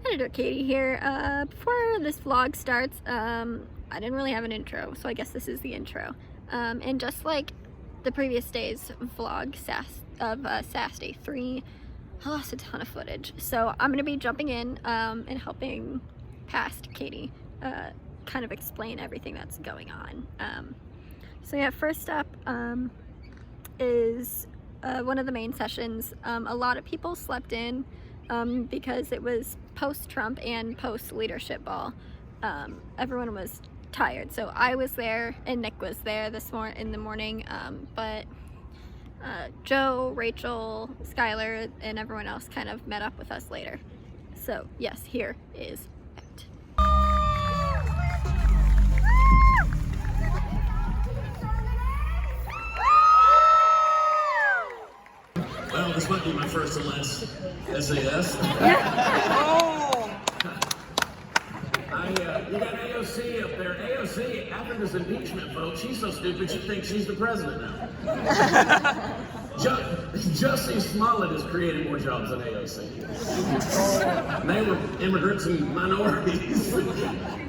Editor Katie here. Before this vlog starts, I didn't really have an intro, so I guess this is the intro. And just like the previous day's vlog, SAS Day 3, I lost a ton of footage. So I'm going to be jumping in and helping past Katie kind of explain everything that's going on. So yeah, first up is one of the main sessions. A lot of people slept in because it was post-Trump and post-leadership ball. Everyone was tired, so I was there and Nick was there in the morning, but Joe, Rachel, Skylar, and everyone else kind of met up with us later. So yes, here is it. Well, this might be my first and last SAS. You got AOC up there. AOC, after this impeachment vote, she's so stupid she thinks she's the president now. Jussie Smollett has created more jobs than AOC. And they were immigrants and minorities.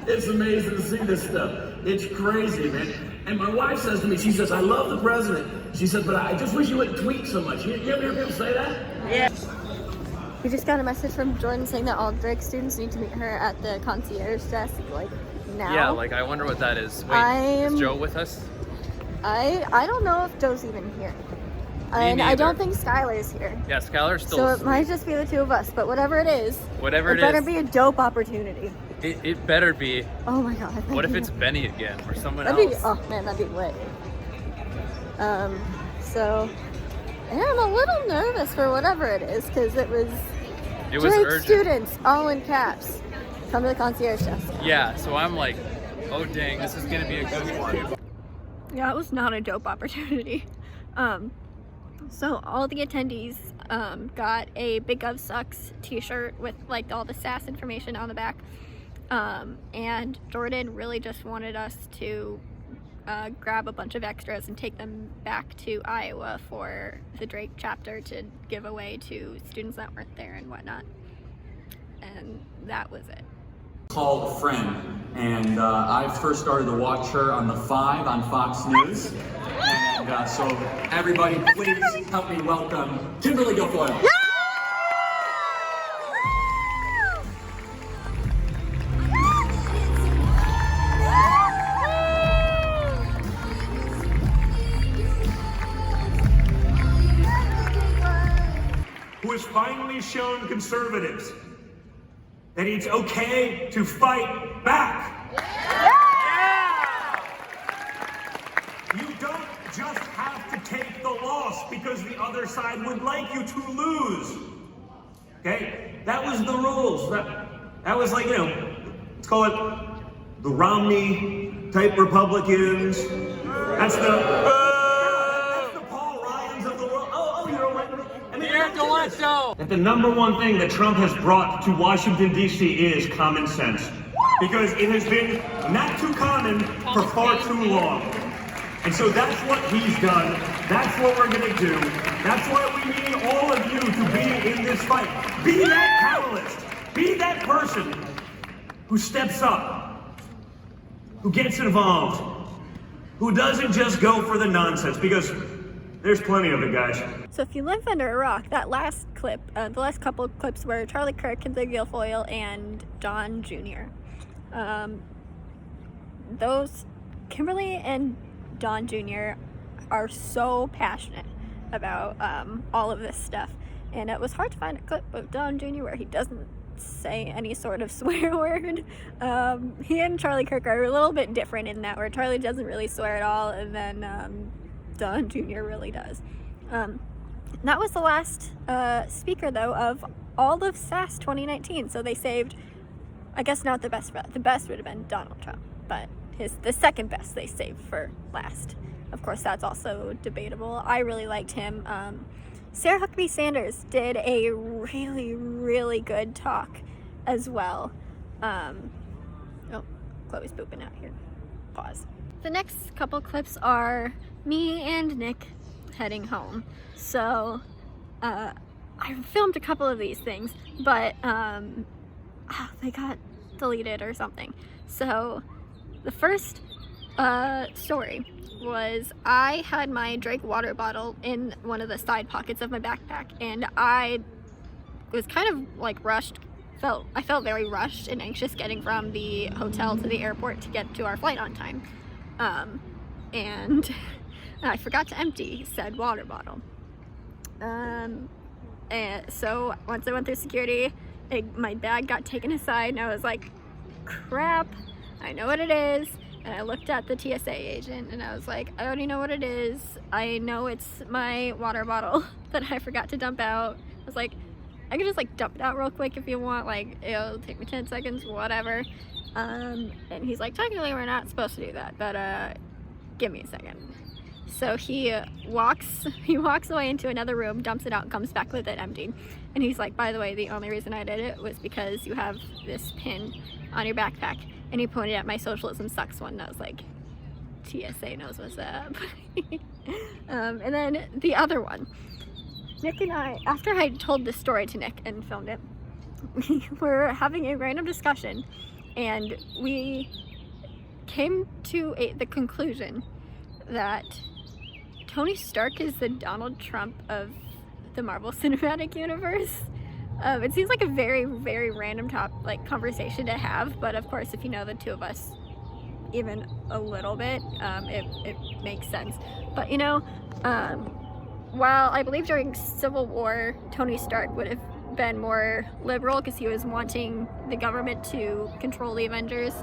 It's amazing to see this stuff. It's crazy, man. And my wife says to me, she says, I love the president. She said, but I just wish you wouldn't tweet so much. You ever hear people say that? Yeah. We just got a message from Jordan saying that all Drake students need to meet her at the concierge desk, like, now. Yeah, like, I wonder what that is. Wait, is Joe with us? I don't know if Joe's even here. And I don't think Skylar's here. Yeah, Skylar's still So asleep. it might just be the two of us, but whatever it is, it better be a dope opportunity. It better be. Oh my god. What if it's Benny again, or someone else? Oh man, that'd be lit. So, yeah, I'm a little nervous for whatever it is, because it was Drake urgent. Students, all in caps, come to the concierge desk. Yeah, so I'm like, oh dang, this is gonna be a good one. Yeah, it was not a dope opportunity. So all the attendees got a Big Gov Sucks t-shirt with like all the SAS information on the back. And Jordan really just wanted us to grab a bunch of extras and take them back to Iowa for the Drake chapter to give away to students that weren't there and whatnot. And that was it. Called a friend, and I first started to watch her on the 5 on Fox News. And so everybody, please help me welcome Kimberly Guilfoyle. Who has finally shown conservatives that it's okay to fight back. You don't just have to take the loss because the other side would like you to lose. Okay? That was the rules. That was like, let's call it the Romney type Republicans. That's the Paul Ryans of the world. Oh, you know what? That the number one thing that Trump has brought to Washington, D.C. is common sense. Because it has been not too common for far too long. And so that's what he's done. That's what we're going to do. That's why we need all of you to be in this fight. Be that catalyst. Be that person who steps up, who gets involved, who doesn't just go for the nonsense, because there's plenty of it, guys. So if you live under a rock, that last clip, the last couple of clips were Charlie Kirk, Kimberly Guilfoyle, and Don Jr. Those, Kimberly and Don Jr. are so passionate about all of this stuff. And it was hard to find a clip of Don Jr. where he doesn't say any sort of swear word. He and Charlie Kirk are a little bit different in that, where Charlie doesn't really swear at all, and then Don Jr. really does. That was the last speaker, though, of all of SAS 2019. So they saved, I guess not the best. The best would have been Donald Trump, but the second best they saved for last. Of course, that's also debatable. I really liked him. Sarah Huckabee Sanders did a really, really good talk as well. Oh, Chloe's pooping out here. Pause. The next couple clips are me and Nick heading home. So I filmed a couple of these things, but they got deleted or something. So the first story was I had my Drake water bottle in one of the side pockets of my backpack, and I was kind of like rushed. I felt very rushed and anxious getting from the hotel to the airport to get to our flight on time. And I forgot to empty said water bottle. And so once I went through security, my bag got taken aside, and I was like, crap, I know what it is. And I looked at the TSA agent and I was like, I already know what it is. I know it's my water bottle that I forgot to dump out. I was like, I could just like dump it out real quick if you want, like it'll take me 10 seconds, whatever. And he's like, technically we're not supposed to do that, but give me a second. So he walks away into another room, dumps it out, and comes back with it emptied. And he's like, by the way, the only reason I did it was because you have this pin on your backpack. And he pointed at my socialism sucks one, and I was like, TSA knows what's up. And then the other one, Nick and I, after I told this story to Nick and filmed it, we were having a random discussion, and we came to the conclusion that Tony Stark is the Donald Trump of the Marvel Cinematic Universe. It seems like a very, very random conversation to have, but of course, if you know the two of us even a little bit, it makes sense. But you know, while I believe during Civil War, Tony Stark would have been more liberal because he was wanting the government to control the Avengers,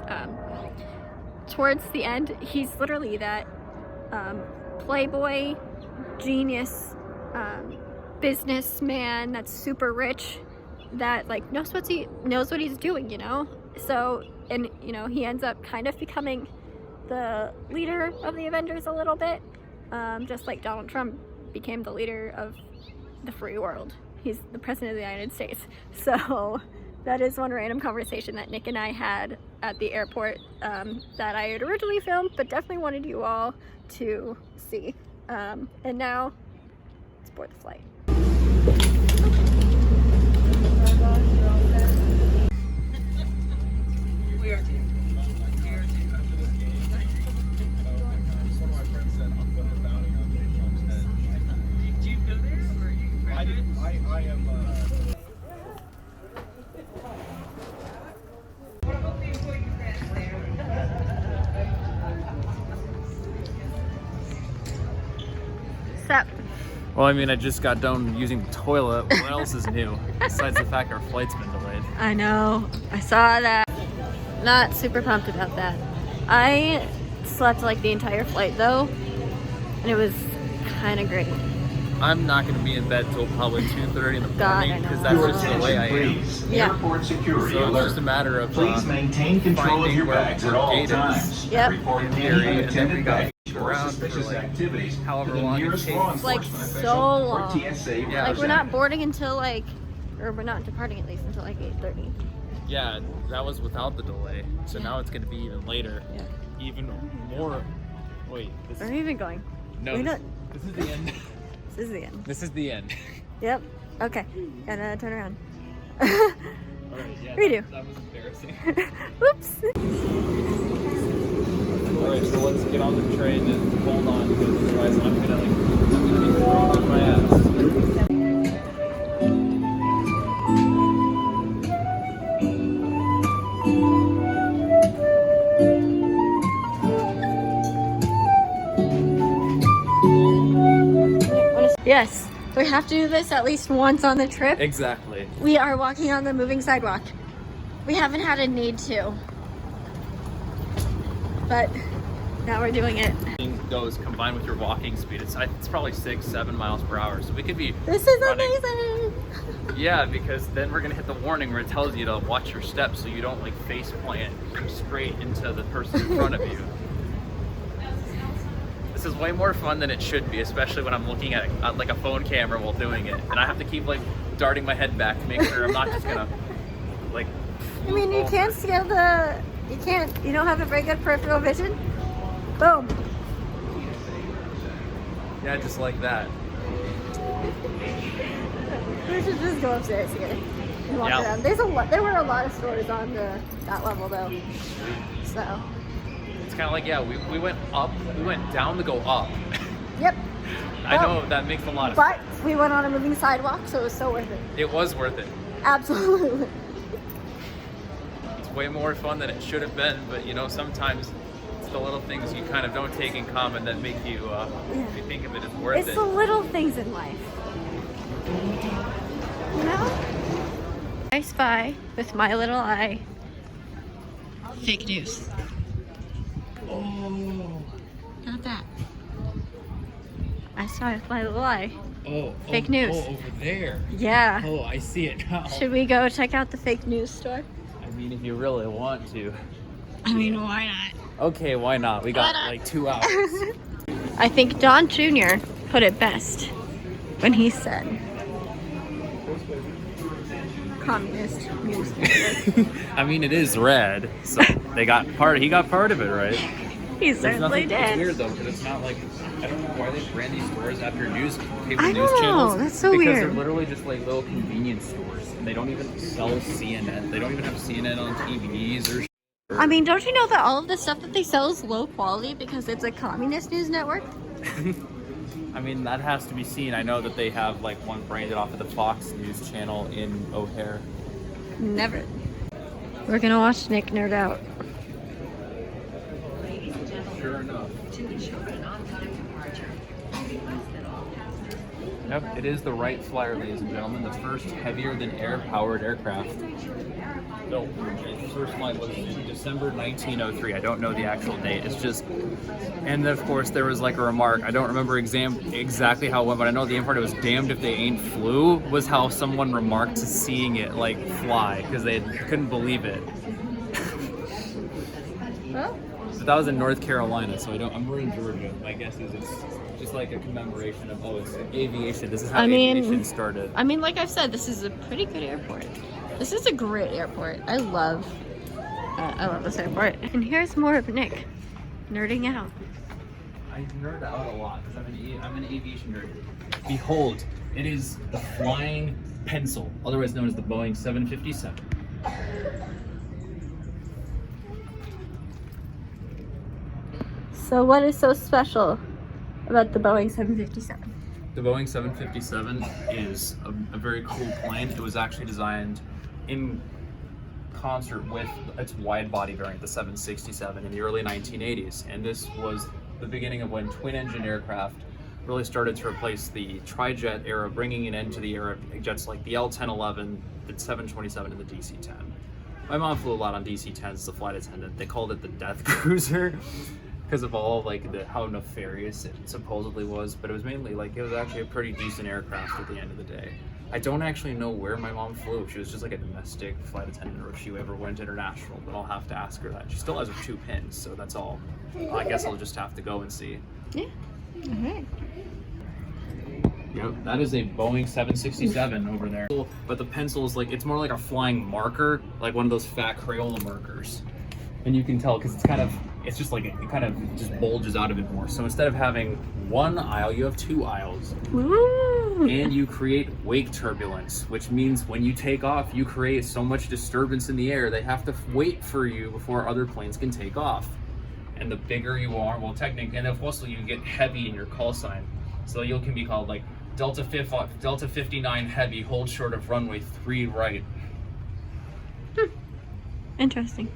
towards the end, he's literally that playboy, genius, businessman that's super rich, that like knows what he's doing, you know. So, and you know, he ends up kind of becoming the leader of the Avengers a little bit, just like Donald Trump became the leader of the free world. He's the president of the United States. So that is one random conversation that Nick and I had at the airport, that I had originally filmed, but definitely wanted you all to see. And now let's board the flight. We are team. We are team. One of my friends said, I'm putting a bounty on Trump's head. Do you go there or you graduate? I am, Hopefully you put your friends there. Sup? Well, I mean, I just got done using the toilet. What else is new? Besides the fact our flight's been delayed. I know. I saw that. Not super pumped about that. I slept like the entire flight though, and it was kind of great. I'm not going to be in bed till probably 2:30 in the God, I morning know. because that's just the way I am. Please. Yeah. Airport security So it's alert. just a matter of Please maintain control of finding your where bags at our all gate is. times. Yep. Report In any theory, and then we unattended gotta baggage keep or around for, suspicious like, activities to however the long it nearest takes. law It's, like, enforcement so official or long. TSA Yeah. Like we're representative. not boarding until like, or we're not departing at least until like 8:30. Yeah, that was without the delay. So Yeah. now it's going to be even later. Yeah. Even more. Wait, this Where are we even going? no, we this, not- this is the end. This is the end. This is the end. Yep. Okay. Gotta turn around. Alright, yeah, Redo. that was embarrassing. Whoops. Alright, so let's get on the train and hold on because otherwise I'm gonna be thrown on my ass. Yes. We have to do this at least once on the trip. Exactly. We are walking on the moving sidewalk. We haven't had a need to, but now we're doing it. Goes combined with your walking speed. It's probably 6-7 miles per hour. So we could be This is running. amazing. Yeah, because then we're gonna hit the warning where it tells you to watch your steps so you don't like face plant straight into the person in front of you. This is way more fun than it should be, especially when I'm looking at like a phone camera while doing it, and I have to keep like darting my head back to make sure I'm not just gonna like. I mean, you can't scale the. You don't have a very good peripheral vision. Boom. Yeah, just like that. We should just go upstairs here. and walk Yeah. around. There were a lot of stores on that level though. So. It's kind of like, yeah, we went up, we went down to go up. Yep. I know that makes a lot of But sense. we went on a moving sidewalk, so it was so worth it. It was worth it. Absolutely. It's way more fun than it should have been, but you know, sometimes it's the little things you kind of don't take in common that make you, if you think of it as worth It's it. the little things in life. You know? I spy with my little eye. Fake news. Oh. Not that. I saw it with my little eye. Oh. Fake news. Oh, over there. Yeah. Oh, I see it now. Should we go check out the fake news store? I mean, if you really want to. I mean, why not? Okay, why not? We got like 2 hours. I think Don Jr. put it best when he said, "Communist news network." I mean, it is red, so he got part of it, right? He There's certainly nothing, it's did. weird though, because it's not like, I don't know why they brand these stores after newspaper I news know, channels. that's so because weird. they're literally just like little convenience stores, and they don't even sell CNN. They don't even have CNN on TVs or I mean, don't you know that all of the stuff that they sell is low quality because it's a communist news network? I mean, that has to be seen. I know that they have like one branded off of the Fox News channel in O'Hare. Never. We're gonna watch Nick nerd out. Sure enough. Yep, it is the Wright Flyer, ladies and gentlemen, the first heavier-than-air powered aircraft. No, its first flight was in December 1903. I don't know the actual date. It's just, and then of course there was like a remark. I don't remember exactly how it went, but I know the end part it was "damned if they ain't flew" was how someone remarked to seeing it like fly because they couldn't believe it. Well, But that was in North Carolina, so we're in Georgia. My guess is it's just like a commemoration of it's aviation. This is how aviation started. I mean, like I've said, this is a pretty good airport. This is a great airport. I love this airport. And here's more of Nick nerding out. I nerd out a lot because I'm an aviation nerd. Behold, it is the flying pencil, otherwise known as the Boeing 757. So what is so special about the Boeing 757? The Boeing 757 is a very cool plane. It was actually designed in concert with its wide-body variant, the 767, in the early 1980s. And this was the beginning of when twin-engine aircraft really started to replace the tri-jet era, bringing an end to the era of jets like the L-1011, the 727, and the DC-10. My mom flew a lot on DC-10s as a flight attendant. They called it the death cruiser because of all how nefarious it supposedly was, but it was mainly it was actually a pretty decent aircraft at the end of the day. I don't actually know where my mom flew. She was just like a domestic flight attendant, or if she ever went international, but I'll have to ask her that. She still has her 2 pins, so that's all. I guess I'll just have to go and see. Yeah. Alright. Yep, that is a Boeing 767 over there. But the pencil is it's more like a flying marker, like one of those fat Crayola markers. And you can tell because it kind of just bulges out of it more. So instead of having one aisle, you have 2 aisles. Ooh. And you create wake turbulence, which means when you take off, you create so much disturbance in the air, they have to wait for you before other planes can take off. And the bigger you are, well, technically, and also you get heavy in your call sign. So you can be called Delta 59 heavy, hold short of runway 3 right. Interesting.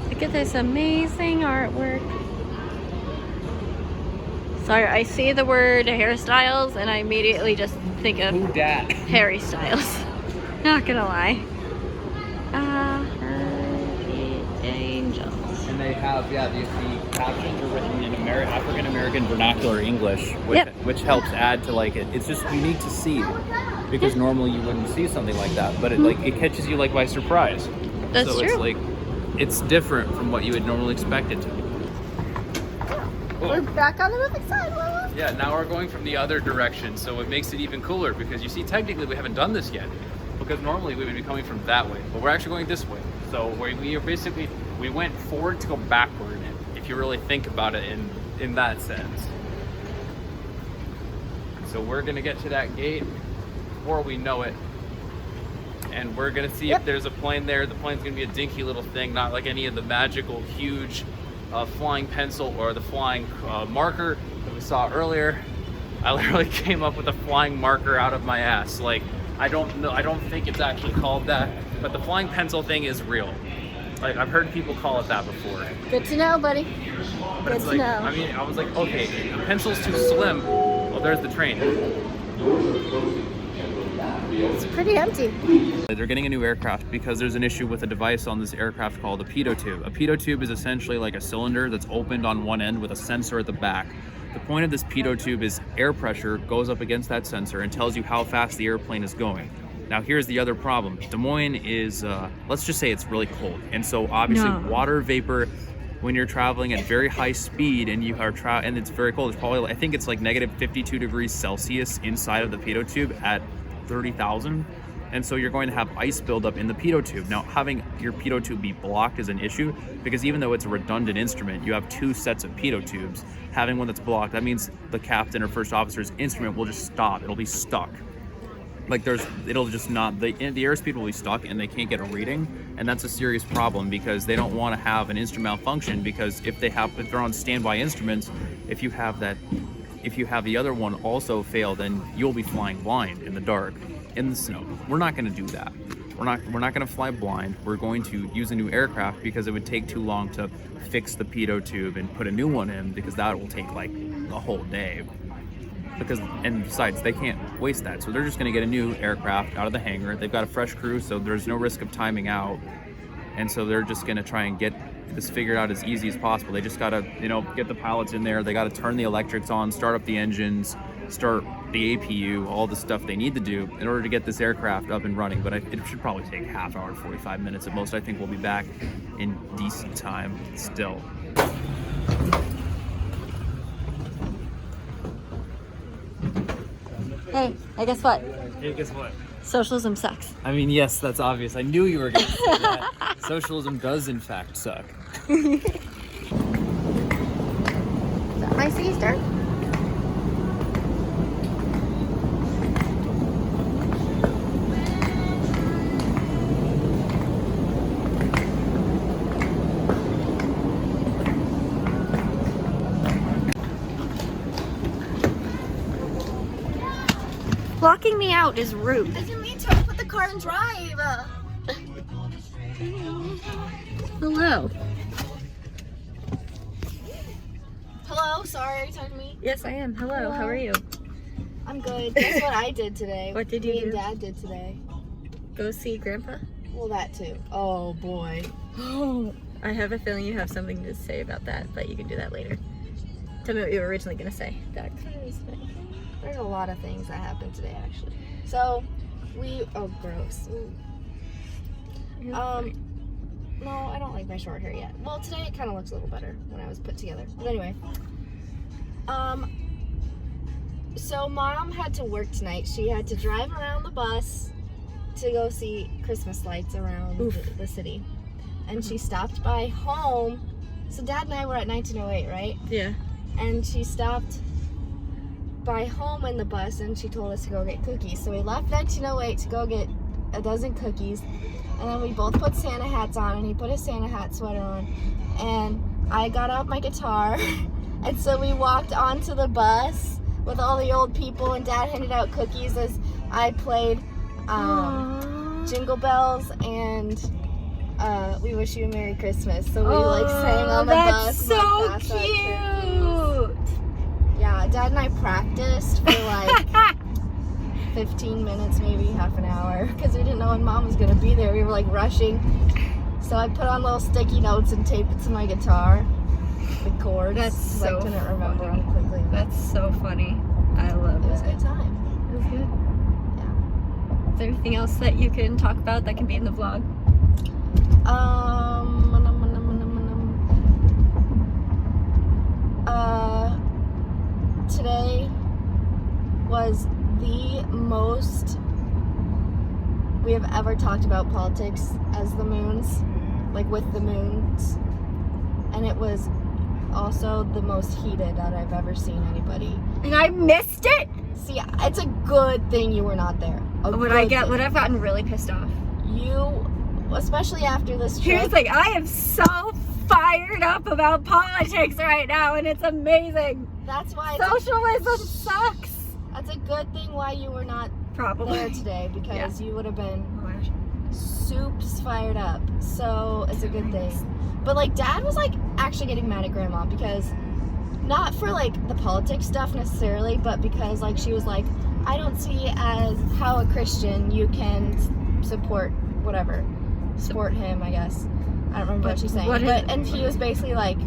Look at this amazing artwork. Sorry, I see the word hairstyles and I immediately just think of Who dat? Harry Styles. Not gonna lie. Angels. And they have, the captions are written in African American vernacular English, which helps add to it. It's just unique to see because normally you wouldn't see something like that, but it catches you by surprise. That's so true. It's different from what you would normally expect it to be. We're back on the moving sidewalk. Yeah, now we're going from the other direction, so it makes it even cooler because you see, technically we haven't done this yet because normally we would be coming from that way, but we're actually going this way. So we are basically, we went forward to go backward, if you really think about it in that sense. So we're gonna get to that gate before we know it, and we're gonna see if there's a plane there. The plane's gonna be a dinky little thing, not like any of the magical, huge flying pencil or the flying marker that we saw earlier. I literally came up with a flying marker out of my ass. Like, I don't know, I don't think it's actually called that, but the flying pencil thing is real. Like, I've heard people call it that before. Good to know, buddy. But it's like, I mean, I was like, okay, the pencil's too slim. Well, there's the train. It's pretty empty. They're getting a new aircraft because there's an issue with a device on this aircraft called a pitot tube. A pitot tube is essentially like a cylinder that's opened on one end with a sensor at the back. The point of this pitot tube is air pressure goes up against that sensor and tells you how fast the airplane is going. Now here's the other problem. Des Moines is, let's just say it's really cold. And so obviously water vapor, when you're traveling at very high speed and you are and it's very cold, it's probably, I think it's like negative 52 degrees Celsius inside of the pitot tube at 30,000. And so you're going to have ice buildup in the pitot tube. Now, having your pitot tube be blocked is an issue because even though it's a redundant instrument, you have two sets of pitot tubes. Having one that's blocked, that means the captain or first officer's instrument will just stop. It'll be stuck. Like it'll just not, the airspeed will be stuck and they can't get a reading. And that's a serious problem because they don't want to have an instrument malfunction, because if they're on standby instruments, if you have the other one also fail, then you'll be flying blind in the dark, in the snow. We're not going to do that. We're not going to fly blind. We're going to use a new aircraft because it would take too long to fix the pitot tube and put a new one in, because that will take like a whole day. And besides, they can't waste that. So they're just going to get a new aircraft out of the hangar. They've got a fresh crew, so there's no risk of timing out. And so they're just going to try and get this figured out as easy as possible. They just got to, get the pilots in there. They got to turn the electrics on, start up the engines, start the APU, all the stuff they need to do in order to get this aircraft up and running. But it should probably take a half hour, 45 minutes at most. I think we'll be back in decent time still. Hey, guess what? Hey, guess what? Socialism sucks. I mean, yes, that's obvious. I knew you were going to say that. Socialism does, in fact, suck. Is that my sea start? Blocking me out is rude. I didn't mean to. Put the car in drive. Hello. Hello, sorry, are you talking to me? Yes, I am. Hello. How are you? I'm good. Guess what I did today? What did you Me do? and Dad did today. Go see Grandpa? Well, that too. Oh boy. I have a feeling you have something to say about that, but you can do that later. Tell me what you were originally going to say, Doug. There's a lot of things that happened today, actually. So, oh, gross. No, I don't like my short hair yet. Well, today it kind of looks a little better when I was put together. But anyway. So Mom had to work tonight. She had to drive around the bus to go see Christmas lights around the city. And she stopped by home. So Dad and I were at 1908, right? Yeah. And she stopped by home in the bus and she told us to go get cookies. So we left 1908 to go get a dozen cookies, and then we both put Santa hats on, and he put a Santa hat sweater on, and I got out my guitar and so we walked onto the bus with all the old people, and Dad handed out cookies as I played Jingle Bells and We Wish You a Merry Christmas. So we sang on the bus. That's so cute. Yeah, Dad and I practiced for like 15 minutes, maybe half an hour, because we didn't know when Mom was gonna be there. We were like rushing. So I put on little sticky notes and taped it to my guitar, the chords. That's so I couldn't remember them quickly. That's so funny. I love it. It was a good time. It was good. Yeah. Is there anything else that you can talk about that can be in the vlog? Today was the most we have ever talked about politics as the moons, like with the moons, and it was also the most heated that I've ever seen anybody. And I missed it. See, it's a good thing you were not there. Would I've gotten really pissed off? you, especially after this He trip. was like, I am so fired up about politics right now, and it's amazing. That's why Socialism sucks. that's a good thing why you were not Probably. there today, because you would have been Oh soups fired up. So it's a good thing. But like Dad was like actually getting mad at Grandma, because not for like the politics stuff necessarily, but because like she was like, I don't see as how a Christian you can support whatever. Support him, I guess. I don't remember what she's saying. And he was basically like,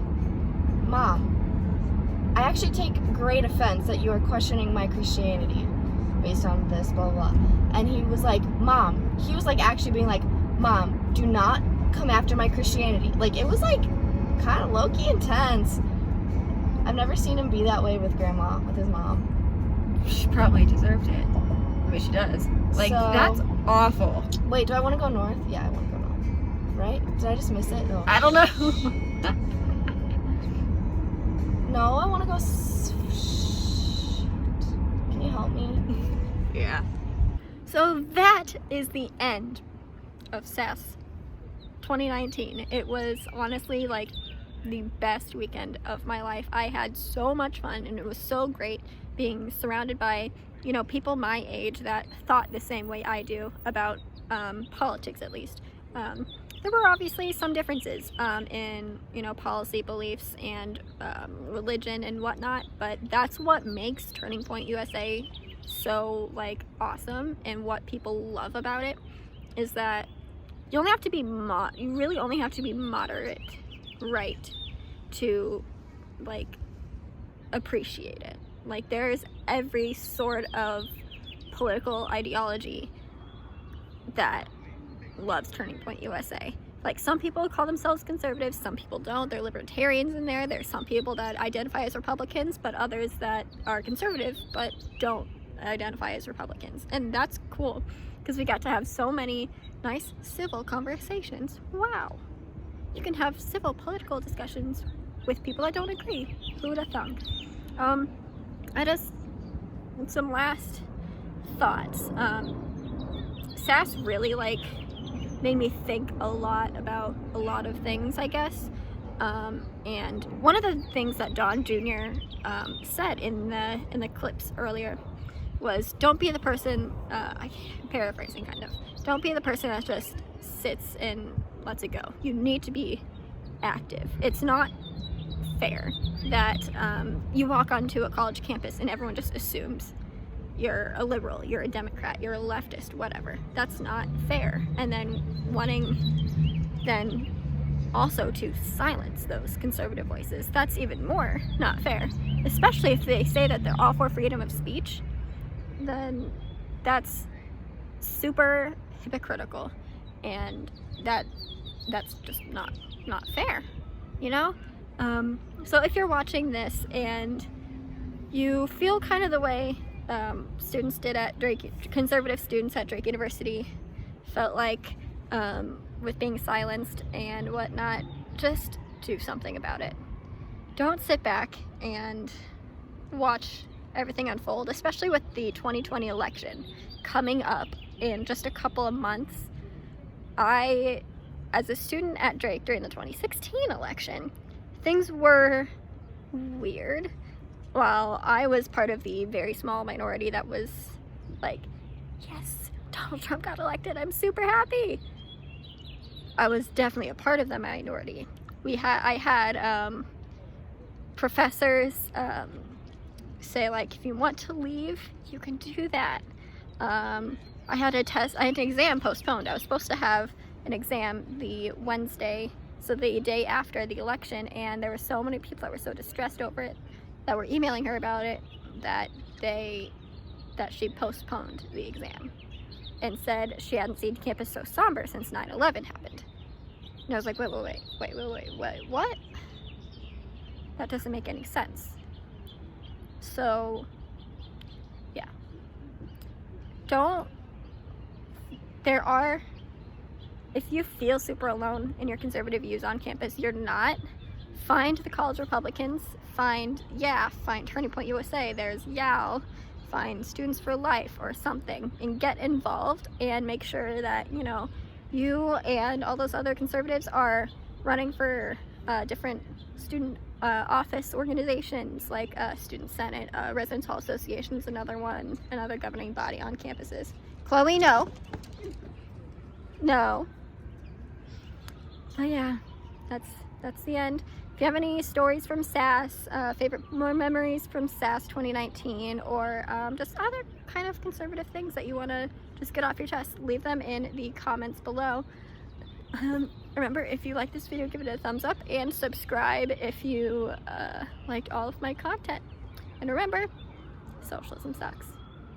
Mom, I actually take great offense that you are questioning my Christianity based on this, blah, blah, blah. And he was like, Mom, he was like actually being like, Mom, do not come after my Christianity. Like, it was like kind of low-key intense. I've never seen him be that way with Grandma, with his mom. She probably deserved it. I mean, she does. Like, So- that's awful. Wait, do I want to go north? Yeah, I want to go north. Right? Did I just miss it? No. I don't know. No, I want to go. Can you help me? Yeah. So that is the end of SAS 2019. It was honestly like the best weekend of my life. I had so much fun, and it was so great being surrounded by, you know, people my age that thought the same way I do about politics, at least. There were obviously some differences in, you know, policy beliefs and religion and whatnot, but that's what makes Turning Point USA so like awesome, and what people love about it is that you only have to be you really only have to be moderate right to like appreciate it. Like, there's every sort of political ideology that loves Turning Point USA. Like, some people call themselves conservatives, some people don't. There are libertarians in there. There's some people that identify as Republicans, but others that are conservative but don't identify as Republicans. And that's cool, because we got to have so many nice civil conversations. Wow. You can have civil political discussions with people that don't agree. Who would have thunk? I just, some last thoughts. SAS really like made me think a lot about a lot of things, I guess. And one of the things that Don Jr. Said in the clips earlier was, don't be the person, I'm paraphrasing kind of, don't be the person that just sits and lets it go. You need to be active. It's not fair that you walk onto a college campus and everyone just assumes you're a liberal, you're a Democrat, you're a leftist, whatever. That's not fair. And then wanting then also to silence those conservative voices, that's even more not fair. Especially if they say that they're all for freedom of speech, then that's super hypocritical, and that's just not fair, you know? So if you're watching this and you feel kind of the way students did at Drake, conservative students at Drake University felt like with being silenced and whatnot, just do something about it. Don't sit back and watch everything unfold, especially with the 2020 election coming up in just a couple of months. I, as a student at Drake during the 2016 election, things were weird. While I was part of the very small minority that was like, yes, Donald Trump got elected, I'm super happy. I was definitely a part of the minority. I had professors say, like, if you want to leave, you can do that. I had an exam postponed. I was supposed to have an exam the Wednesday, so the day after the election, and there were so many people that were so distressed over it, that were emailing her about it, that she postponed the exam and said she hadn't seen campus so somber since 9/11 happened. And I was like, wait, what? That doesn't make any sense. So, yeah. If you feel super alone in your conservative views on campus, you're not. Find the college Republicans, find Turning Point USA, there's YAL, find Students for Life or something, and get involved and make sure that, you know, you and all those other conservatives are running for different student office organizations like Student Senate, Residence Hall Association is another one, another governing body on campuses. Chloe, no. No. Oh yeah, that's the end. If you have any stories from SAS, favorite memories from SAS 2019, or just other kind of conservative things that you want to just get off your chest, leave them in the comments below. Remember, if you like this video, give it a thumbs up and subscribe if you liked all of my content. And remember, socialism sucks.